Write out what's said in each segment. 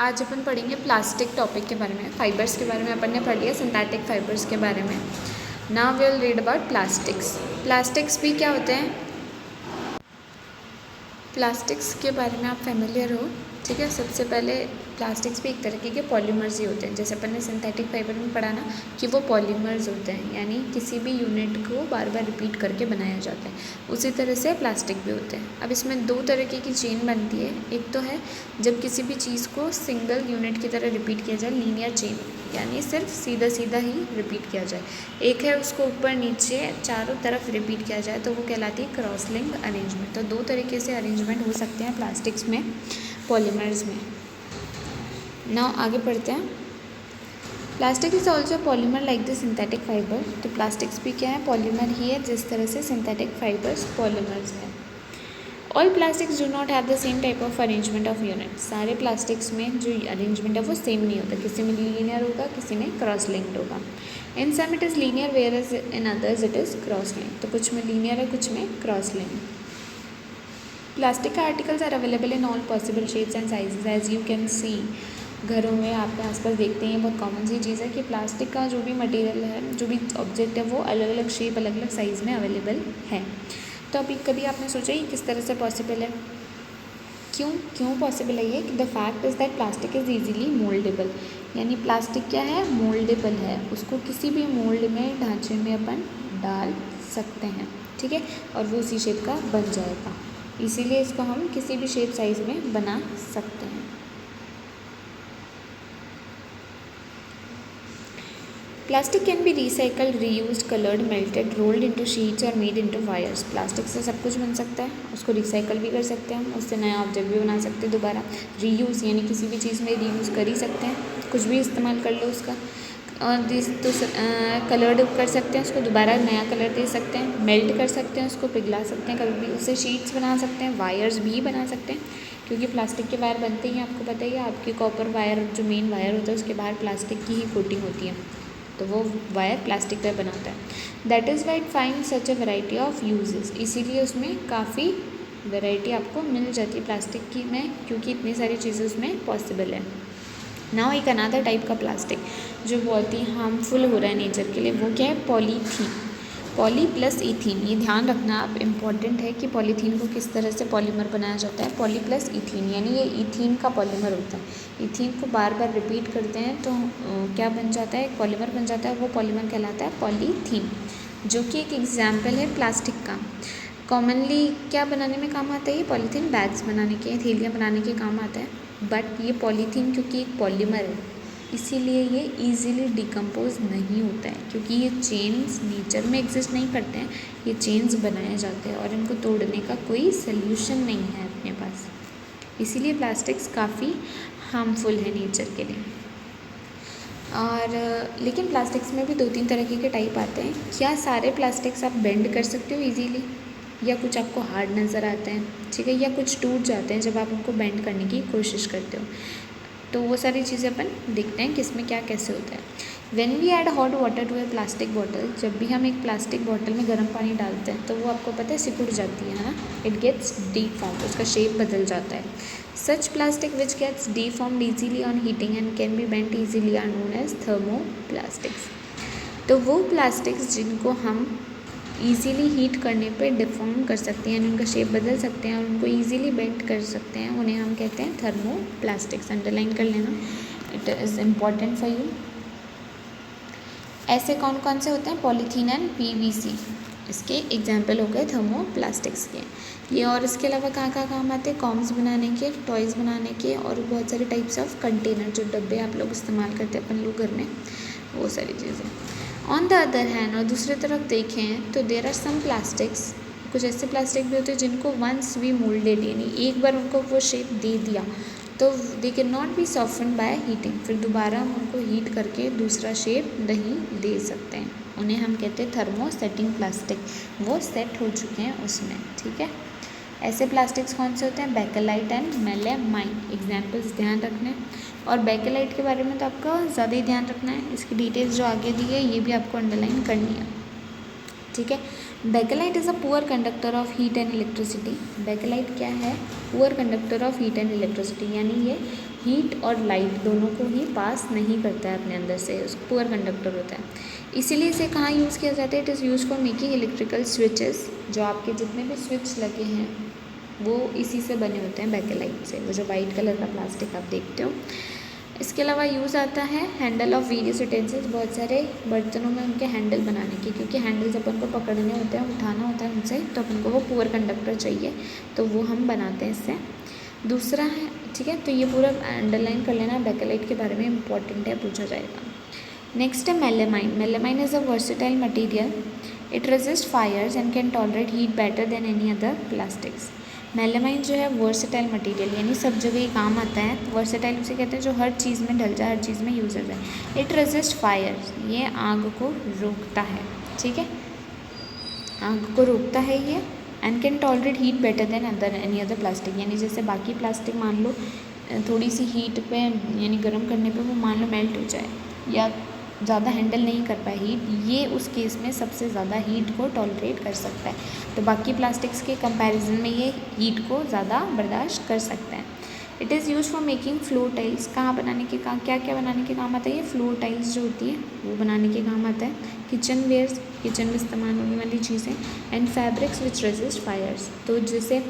आज अपन पढ़ेंगे plastic topic के बारे में। फाइबर्स के बारे में अपन ने पढ़ लिया, सिंथेटिक फाइबर्स के बारे में। Now we will read about plastics. Plastics भी क्या होते हैं, प्लास्टिक्स के बारे में आप फेमिलियर हो, ठीक है। सबसे पहले प्लास्टिक्स भी एक तरीके के पॉलीमर्स ही होते हैं। जैसे अपन ने सिंथेटिक फाइबर में पढ़ा ना कि वो पॉलीमर्स होते हैं, यानी किसी भी यूनिट को बार बार रिपीट करके बनाया जाता है। उसी तरह से प्लास्टिक भी होते हैं। अब इसमें दो तरीके की चेन बनती है। एक तो है जब किसी भी चीज़ को सिंगल यूनिट की तरह रिपीट किया जाए, लीनियर चेन, यानी सिर्फ सीधा सीधा ही रिपीट किया जाए। एक है उसको ऊपर नीचे चारों तरफ रिपीट किया जाए, तो वो कहलाती है क्रॉस लिंक अरेंजमेंट। तो दो तरीके से अरेंजमेंट हो सकते हैं प्लास्टिक्स में, पॉलीमर्स में। नाउ आगे पढ़ते हैं। Plastic is also polymer like the synthetic fibre. तो प्लास्टिक्स भी क्या है, पॉलीमर ही है, जिस तरह से सिंथेटिक फाइबर्स पॉलीमर्स हैं। All plastics do not have the same type of arrangement of unit. सारे प्लास्टिक्स में जो अरेंजमेंट है वो सेम नहीं होता, किसी में लीनियर होगा, किसी में क्रॉस लिंक्ड होगा। In some it is linear whereas in others it is cross linked. तो कुछ में लीनियर है, कुछ में cross linked. Plastic articles are available in all possible shapes and sizes as you can see. घरों में आपके आसपास देखते हैं, बहुत कॉमन सी चीज़ है कि प्लास्टिक का जो भी मटेरियल है, जो भी ऑब्जेक्ट है, वो अलग अलग शेप, अलग अलग साइज़ में अवेलेबल है। तो अभी कभी आपने सोचा ये किस तरह से पॉसिबल है, क्यों पॉसिबल है ये? The fact is that plastic is easily mouldable. यानी प्लास्टिक क्या है, मोल्डेबल है, उसको किसी भी मोल्ड में, ढांचे में अपन डाल सकते हैं, ठीक है, और वो उसी शेप का बन जाएगा। इसीलिए इसको हम किसी भी शेप साइज़ में बना सकते हैं। Plastic can be recycled, reused, coloured, melted, rolled into sheets और मेड इनटू वायर्स। प्लास्टिक से सब कुछ बन सकता है, उसको रिसाइकल भी कर सकते हैं हम, उससे नया ऑब्जेक्ट भी बना सकते हैं दोबारा। रीयूज़ यानी किसी भी चीज़ में रीयूज़ कर ही सकते हैं, कुछ भी इस्तेमाल कर लो उसका। और कलर्ड कर सकते हैं, उसको दोबारा नया कलर दे सकते हैं। मेल्ट कर सकते हैं, उसको पिघला सकते हैं, कभी भी उससे शीट्स बना सकते हैं, वायर्स भी बना सकते हैं, क्योंकि प्लास्टिक के वायर बनते ही आपको पता ही है। आपकी कॉपर वायर, जो मेन वायर होता है, उसके बाहर प्लास्टिक की ही कोटिंग होती है, तो वो वायर प्लास्टिक का बना होता है। That is why it find such a variety of uses. इसीलिए उसमें काफ़ी वैरायटी आपको मिल जाती है प्लास्टिक की में, क्योंकि इतनी सारी चीज़ें उसमें पॉसिबल है। नाउ एक अनदर टाइप का प्लास्टिक जो बहुत ही हार्मफुल हो रहा है नेचर के लिए, वो क्या है, पॉलीथीन। पॉली प्लस इथीन, ये ध्यान रखना आप, इम्पॉर्टेंट है कि पॉलीथीन को किस तरह से पॉलीमर बनाया जाता है। पॉली प्लस इथीन, यानी ये इथीन का पॉलीमर होता है। इथीन को बार बार रिपीट करते हैं तो क्या बन जाता है, एक पॉलीमर बन जाता है, वो पॉलीमर कहलाता है पॉलीथीन, जो कि एक एग्जाम्पल है प्लास्टिक का। कॉमनली क्या बनाने में काम आता है ये पॉलीथीन? बैग्स बनाने के, थैलियाँ बनाने के काम आता है। बट ये पॉलीथीन क्योंकि एक पॉलीमर है, इसीलिए ये इजीली डिकम्पोज नहीं होता है, क्योंकि ये चेन्स नेचर में एग्जिस्ट नहीं करते हैं, ये चेन्स बनाए जाते हैं और इनको तोड़ने का कोई सल्यूशन नहीं है अपने पास। इसीलिए प्लास्टिक्स काफ़ी हार्मफुल है नेचर के लिए। और लेकिन प्लास्टिक्स में भी 2-3 तरीके के टाइप आते हैं। क्या सारे प्लास्टिक्स आप बेंड कर सकते हो ईजीली, या कुछ आपको हार्ड नज़र आते हैं, ठीक है, या कुछ टूट जाते हैं जब आप उनको बेंड करने की कोशिश करते हो। तो वो सारी चीज़ें अपन देखते हैं कि इसमें क्या कैसे होता है। When we add hot water to a plastic bottle, जब भी हम एक प्लास्टिक बॉटल में गर्म पानी डालते हैं तो वो आपको पता है सिकुड़ जाती है ना, इट गेट्स डीफॉर्म्ड, उसका शेप बदल जाता है। Such plastic which gets deformed easily on heating and can be bent easily are known as thermoplastics. तो वो प्लास्टिक्स जिनको हम ईज़िली हीट करने पे डिफॉर्म कर सकते हैं, यानी उनका शेप बदल सकते हैं और उनको ईज़िली बेंड कर सकते हैं, उन्हें हम कहते हैं थर्मोप्लास्टिक्स। अंडरलाइन कर लेना, it is important for you. ऐसे कौन कौन से होते हैं? पॉलीथीन एंड पीवीसी, इसके एग्जाम्पल हो गए थर्मोप्लास्टिक्स के। ये और इसके अलावा कहाँ कहाँ काम आते हैं? कॉम्स बनाने के, टॉयज़ बनाने के, और बहुत सारे टाइप्स ऑफ कंटेनर, जो डब्बे आप लोग इस्तेमाल करते हैं अपन लोग घर में, वो सारी चीज़ें। ऑन द अदर हैंड, और दूसरी तरफ देखें तो देर आर सम प्लास्टिक्स, कुछ ऐसे प्लास्टिक भी होते हैं जिनको वंस वी मोल्डेड, यानी एक बार उनको वो शेप दे दिया तो they can not be soften by heating, फिर दोबारा हम उनको हीट करके दूसरा शेप नहीं दे सकते हैं, उन्हें हम कहते हैं थर्मोसेटिंग प्लास्टिक, वो सेट हो चुके हैं उसमें, ठीक है। ऐसे प्लास्टिक्स कौन से होते हैं? बेकेलाइट एंड मेलामाइन, एग्जाम्पल्स ध्यान रखने। और बेकेलाइट के बारे में तो आपको ज़्यादा ही ध्यान रखना है, इसकी डिटेल्स जो आगे दी है ये भी आपको अंडरलाइन करनी है, ठीक है। Bakelite is a poor conductor of heat and electricity. Bakelite क्या है? Poor conductor of heat and electricity, यानी ये हीट और लाइट दोनों को ही पास नहीं करता है अपने अंदर से, पुअर कंडक्टर होता है। इसीलिए इसे कहाँ यूज़ किया जाता है? It is use for making electrical switches. जो आपके जितने भी स्विच लगे हैं वो इसी से बने होते हैं, बैकेलाइट से, वो जो वाइट कलर का प्लास्टिक आप देखते हो। इसके अलावा यूज़ आता है हैंडल ऑफ वेरियस यूटेंसिल्स, बहुत सारे बर्तनों में उनके हैंडल बनाने की, क्योंकि हैंडल्स अपन को पकड़ने होते हैं, उठाना होता है उनसे, तो अपन को वो पुअर कंडक्टर चाहिए, तो वो हम बनाते हैं इससे। दूसरा है, ठीक है, तो ये पूरा अंडरलाइन कर लेना, बैकेलाइट के बारे में इंपॉर्टेंट है, पूछा जाएगा। नेक्स्ट है melamine. Melamine is a versatile material, it resist Fyers and can tolerate heat better than any other plastics. Melamine जो है वर्सेटाइल मटीरियल, यानी सब जगह ही काम आता है। वर्सेटाइल उसे कहते हैं जो हर चीज़ में ढल जाए, हर चीज़ में यूज़ हो जाए। इट रेजिस्ट फायर, ये आग को रोकता है, ठीक है, आग को रोकता है ये। And can tolerate heat better than other any other plastic, यानी जैसे बाकी प्लास्टिक मान लो थोड़ी सी हीट पे यानी गर्म करने पे वो मान लो मेल्ट हो जाए या ज़्यादा हैंडल नहीं कर पाए हीट, ये उस केस में सबसे ज़्यादा हीट को टॉलरेट कर सकता है। तो बाकी प्लास्टिक्स के कंपैरिजन में ये हीट को ज़्यादा बर्दाश्त कर सकता है। It is use for making floor tiles, कहाँ बनाने के काम, क्या क्या बनाने के काम आता है? ये फ्लोर टाइल्स जो होती है वो बनाने के काम आता है। किचन वेयर्स, किचन में इस्तेमाल होने वाली चीज़ें। And fabrics which resist fires, तो जैसे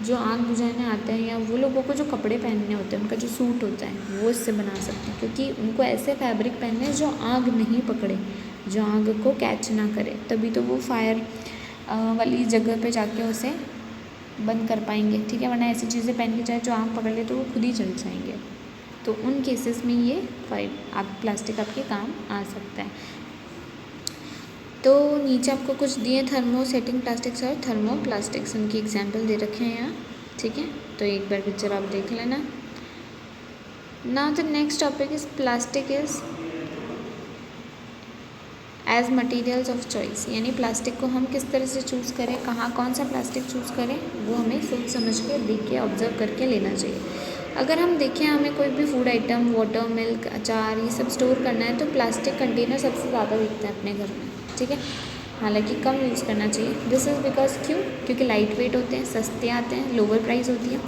जो आग बुझाने आते हैं या वो लोगों को जो कपड़े पहनने होते हैं, उनका जो सूट होता है वो इससे बना सकते हैं, क्योंकि उनको ऐसे फैब्रिक पहनने हैं जो आग नहीं पकड़े, जो आग को कैच ना करे, तभी तो वो फायर वाली जगह पे जाके उसे बंद कर पाएंगे, ठीक है, वरना ऐसी चीज़ें पहन के जाए जो आग पकड़ ले तो वो खुद ही जल जाएंगे। तो उन केसेस में ये प्लास्टिक आपके काम आ सकता है। तो नीचे आपको कुछ दिए थर्मोसेटिंग प्लास्टिक्स और थर्मो प्लास्टिक्स, उनकी एग्जाम्पल दे रखे हैं यहाँ, ठीक है, तो एक बार पिक्चर आप देख लेना। Now the next topic is plastic is as materials of choice, यानी प्लास्टिक को हम किस तरह से चूज़ करें, कहाँ कौन सा प्लास्टिक चूज़ करें, वो हमें सोच समझ के देख के ऑब्जर्व करके लेना चाहिए। अगर हम देखें हमें कोई भी फूड आइटम, वाटर, मिल्क, अचार, ये सब स्टोर करना है तो प्लास्टिक कंटेनर सबसे ज़्यादा दिखते हैं अपने घर में, ठीक है, हालांकि कम यूज़ करना चाहिए। दिस इज़ बिकॉज क्यों? क्योंकि लाइट वेट होते हैं, सस्ते आते हैं, लोअर प्राइस होती है,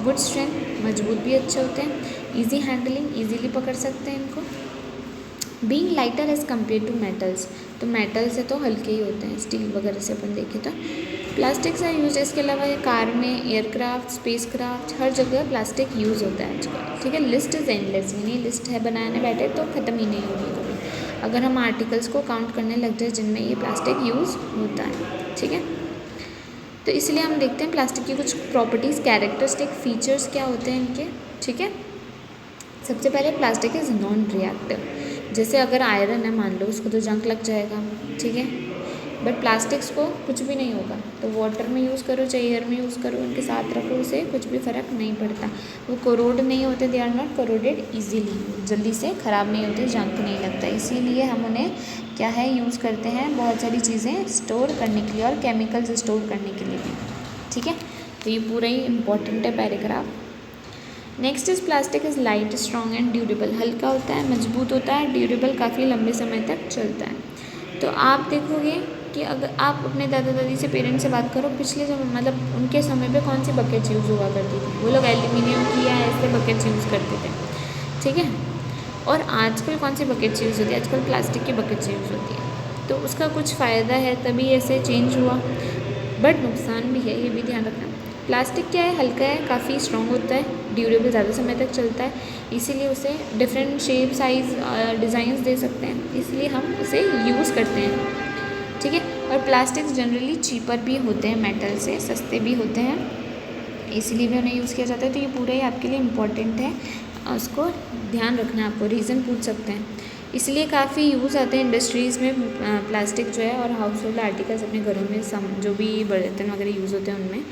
गुड स्ट्रेंथ, मजबूत भी अच्छे होते हैं, ईजी हैंडलिंग, ईजीली पकड़ सकते हैं इनको। Being lighter as compare to metals, तो मेटल से तो हल्के ही होते हैं, स्टील वगैरह से अपन देखें तो। प्लास्टिक्स आर यूज, इसके अलावा ये कार में, एयरक्राफ्ट, स्पेसक्राफ्ट, हर जगह प्लास्टिक यूज़ होता है आजकल, ठीक है। लिस्ट इज़ एंडलेस, यानी लिस्ट है बनाने बैठे तो ख़त्म ही नहीं होगी कभी, अगर हम आर्टिकल्स को काउंट करने लग जाए जिनमें ये प्लास्टिक यूज़ होता है, ठीक है। तो इसलिए हम देखते हैं प्लास्टिक की कुछ प्रॉपर्टीज़, कैरेक्टरिस्टिक फीचर्स क्या होते हैं इनके, ठीक है। सबसे पहले प्लास्टिक इज़ नॉन रिएक्टिव, जैसे अगर आयरन है मान लो, उसको तो जंग लग जाएगा, ठीक है, बट प्लास्टिक्स को कुछ भी नहीं होगा, तो वाटर में यूज़ करो चाहे एयर में यूज़ करो, उनके साथ रखो, उसे कुछ भी फ़र्क नहीं पड़ता, वो कोरोड नहीं होते, they are not corroded easily, जल्दी से ख़राब नहीं होते, जंग नहीं लगता, इसीलिए हम उन्हें क्या है यूज़ करते हैं बहुत सारी चीज़ें स्टोर करने के लिए और केमिकल्स स्टोर करने के लिए भी, ठीक है। तो ये पूरा ही इम्पॉर्टेंट है paragraph. Next is plastic is light, strong and durable, हल्का होता है, मजबूत होता है, ड्यूरेबल, काफ़ी लंबे समय तक चलता है। तो आप देखोगे कि अगर आप अपने दादा दादी से, पेरेंट्स से बात करो, पिछले समय मतलब उनके समय पे कौन सी बकेट्स यूज़ हुआ करती थी, वो लोग एल्यूमिनियम की या ऐसे बकेट्स यूज़ करते थे, ठीक है। और आजकल कौन सी बकेट्स यूज़ होती है? आजकल प्लास्टिक की बकेट्स यूज़ होती है। तो उसका कुछ फ़ायदा है तभी ऐसे चेंज हुआ, बट नुकसान भी है, ये भी ध्यान रखना। प्लास्टिक क्या है? हल्का है, काफ़ी स्ट्रॉन्ग होता है, ड्यूरेबल, ज़्यादा समय तक चलता है, इसीलिए उसे डिफरेंट शेप, साइज़, डिज़ाइंस दे सकते हैं, इसलिए हम उसे यूज़ करते हैं, ठीक है। और प्लास्टिक्स जनरली चीपर भी होते हैं मेटल से, सस्ते भी होते हैं, इसीलिए भी उन्हें यूज़ किया जाता है। तो ये पूरा ही आपके लिए इम्पॉर्टेंट है, उसको ध्यान रखना, आपको रीज़न पूछ सकते हैं, इसलिए काफ़ी यूज़ आते हैं इंडस्ट्रीज़ में प्लास्टिक जो है, और हाउस होल्ड आर्टिकल्स अपने घरों में जो भी बर्तन वगैरह यूज़ होते हैं उनमें।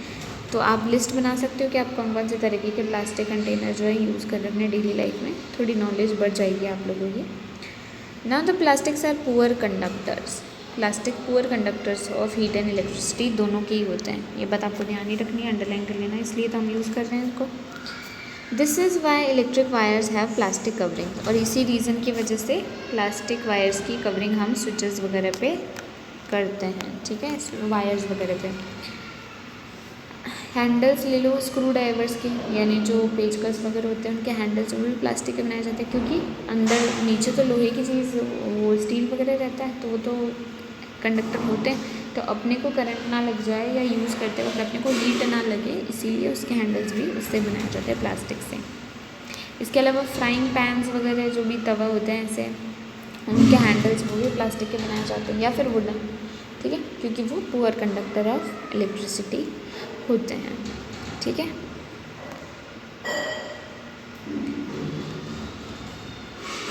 तो आप लिस्ट बना सकते हो कि आप कौन कौन से तरीके के प्लास्टिक कंटेनर जो है यूज़ कर रहे हैं अपने डेली लाइफ में, थोड़ी नॉलेज बढ़ जाएगी आप लोगों की। Now the plastics are poor conductors, plastic poor conductors of heat and electricity, दोनों के ही होते हैं, ये बात आपको ध्यान ही रखनी है, अंडरलाइन कर लेना, इसलिए तो हम यूज़ कर रहे हैं इनको। This is why electric wires have plastic covering, और इसी रीज़न की वजह से प्लास्टिक वायर्स की कवरिंग हम स्विचेस वगैरह पे करते हैं, ठीक है, वायर्स वगैरह पे। हैंडल्स ले लो स्क्रू ड्राइवर्स के, यानी जो पेचकस वगैरह होते हैं उनके हैंडल्स, वो भी प्लास्टिक के बनाए जाते हैं, क्योंकि अंदर नीचे तो लोहे की चीज़ वो स्टील वगैरह रहता है, तो वो तो कंडक्टर होते हैं, तो अपने को करंट ना लग जाए या यूज़ करते वक्त अपने को हीट ना लगे, इसीलिए उसके हैंडल्स भी उससे बनाए जाते हैं प्लास्टिक से। इसके अलावा फ्राइंग पैन्स वगैरह जो भी तवा होते हैं ऐसे, उनके हैंडल्स वो भी प्लास्टिक के बनाए जाते हैं या फिर वुडन, ठीक है, क्योंकि वो पुअर कंडक्टर ऑफ इलेक्ट्रिसिटी होते हैं, ठीक है।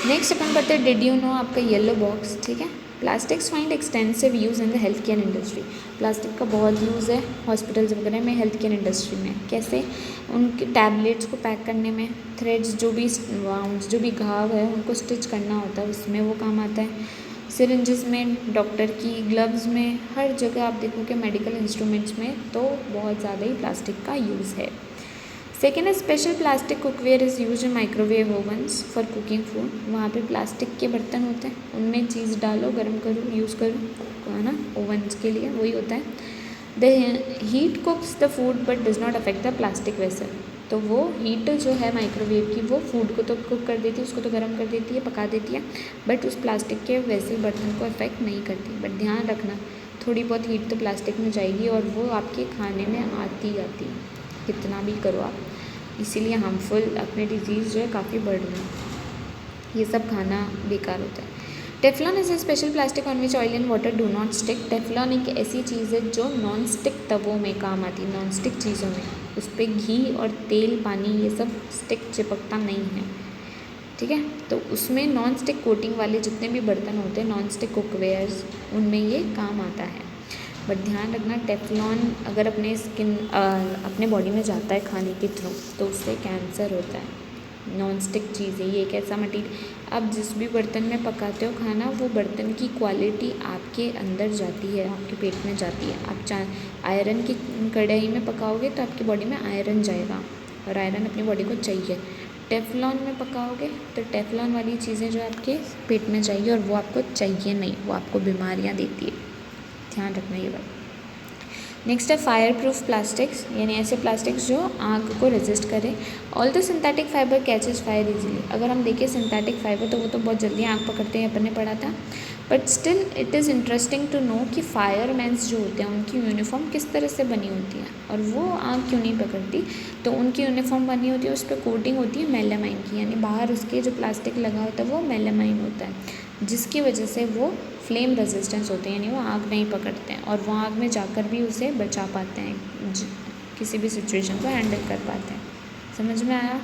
नेक्स्ट अपन पढ़ते हैं डिड यू नो, आपका येलो बॉक्स, ठीक है। Plastics find extensive use in the health care industry. Plastic का बहुत यूज़ है हॉस्पिटल्स वगैरह में, हेल्थ केयर इंडस्ट्री में। कैसे? उनके टैबलेट्स को पैक करने में, थ्रेड्स जो भी वाउंड्स जो भी घाव है उनको स्टिच करना होता है, उसमें वो काम आता है। सिरिंजेस में, डॉक्टर की ग्लव्स में, हर जगह आप देखोगे मेडिकल इंस्ट्रूमेंट्स में तो बहुत ज़्यादा ही प्लास्टिक का यूज़ है। सेकेंड है special plastic cookware is use in microwave ओवन्स for cooking food. वहाँ पे प्लास्टिक के बर्तन होते हैं, उनमें चीज़ डालो, गर्म करो, यूज़ करो, है ना, ओवन्स के लिए वही होता है। The heat कुक्स the food but does not affect the plastic vessel. तो वो हीट जो है माइक्रोवेव की वो फूड को तो कुक कर देती है, उसको तो गर्म कर देती है, पका देती है, बट उस प्लास्टिक के वेसल बर्तन को अफेक्ट नहीं करती। बट ध्यान रखना, थोड़ी बहुत हीट तो प्लास्टिक में जाएगी और वो आपके खाने में आती है, कितना भी करो आप, इसीलिए हार्मफुल अपने डिजीज़ जो है काफ़ी बढ़ रहे हैं, ये सब खाना बेकार होता है। Teflon is a special plastic on which oil and water do not stick. Teflon एक ऐसी चीज़ है जो नॉन स्टिक तवों में काम आती है, नॉन स्टिक चीज़ों में, उस पर घी और तेल, पानी ये सब स्टिक चिपकता नहीं है, ठीक है। तो उसमें नॉन स्टिक कोटिंग वाले जितने भी बर्तन होते हैं, नॉन स्टिक कुकवेयर्स, उनमें ये काम आता है। बट ध्यान रखना, टेफ्लॉन अगर अपने बॉडी में जाता है खाने के थ्रू तो उससे कैंसर होता है। नॉन स्टिक चीज़ है ये, एक ऐसा मटीरियल, आप जिस भी बर्तन में पकाते हो खाना, वो बर्तन की क्वालिटी आपके अंदर जाती है, आपके पेट में जाती है। आप आयरन की कढ़ाई में पकाओगे तो आपकी बॉडी में आयरन जाएगा, और आयरन अपनी बॉडी को चाहिए। टेफ्लॉन में पकाओगे तो टेफ्लॉन वाली चीज़ें जो आपके पेट में जाएगी, और वो आपको चाहिए नहीं, वो आपको बीमारियाँ देती है, ध्यान रखना ये बात। नेक्स्ट है फायर प्रूफ प्लास्टिक्स, यानी ऐसे प्लास्टिक्स जो आग को रेजिस्ट करें। All the synthetic fibre catches fire easily. अगर हम देखें सिंथेटिक फाइबर तो वो तो बहुत जल्दी आग पकड़ते हैं, अपन ने पढ़ा था, but still it is interesting to know कि फायरमैन्स जो होते हैं उनकी यूनिफॉर्म किस तरह से बनी होती है और वो आग क्यों नहीं पकड़ती। तो उनकी यूनिफॉर्म बनी होती है, उस पर कोटिंग होती है मेलामाइन की, यानी बाहर उसके जो प्लास्टिक लगा होता है वो मेलामाइन होता है, जिसकी वजह से वो फ्लेम रेजिस्टेंस होते हैं, यानी वो आग नहीं पकड़ते हैं, और वो आग में जाकर भी उसे बचा पाते हैं, किसी भी सिचुएशन को हैंडल कर पाते हैं। समझ में आया?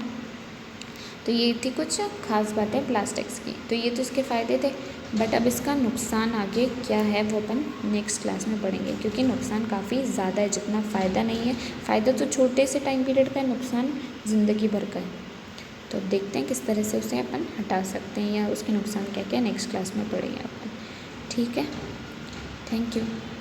तो ये थी कुछ खास बातें प्लास्टिक्स की। तो ये तो इसके फ़ायदे थे, बट अब इसका नुकसान आगे क्या है वो अपन नेक्स्ट क्लास में पढ़ेंगे, क्योंकि नुकसान काफ़ी ज़्यादा है, जितना फ़ायदा नहीं है। फ़ायदा तो छोटे से टाइम पीरियड का है, नुकसान ज़िंदगी भर का है। तो देखते हैं किस तरह से उसे अपन हटा सकते हैं या उसके नुकसान क्या क्या नेक्स्ट क्लास में पढ़ेंगे अपन, ठीक है। Thank you.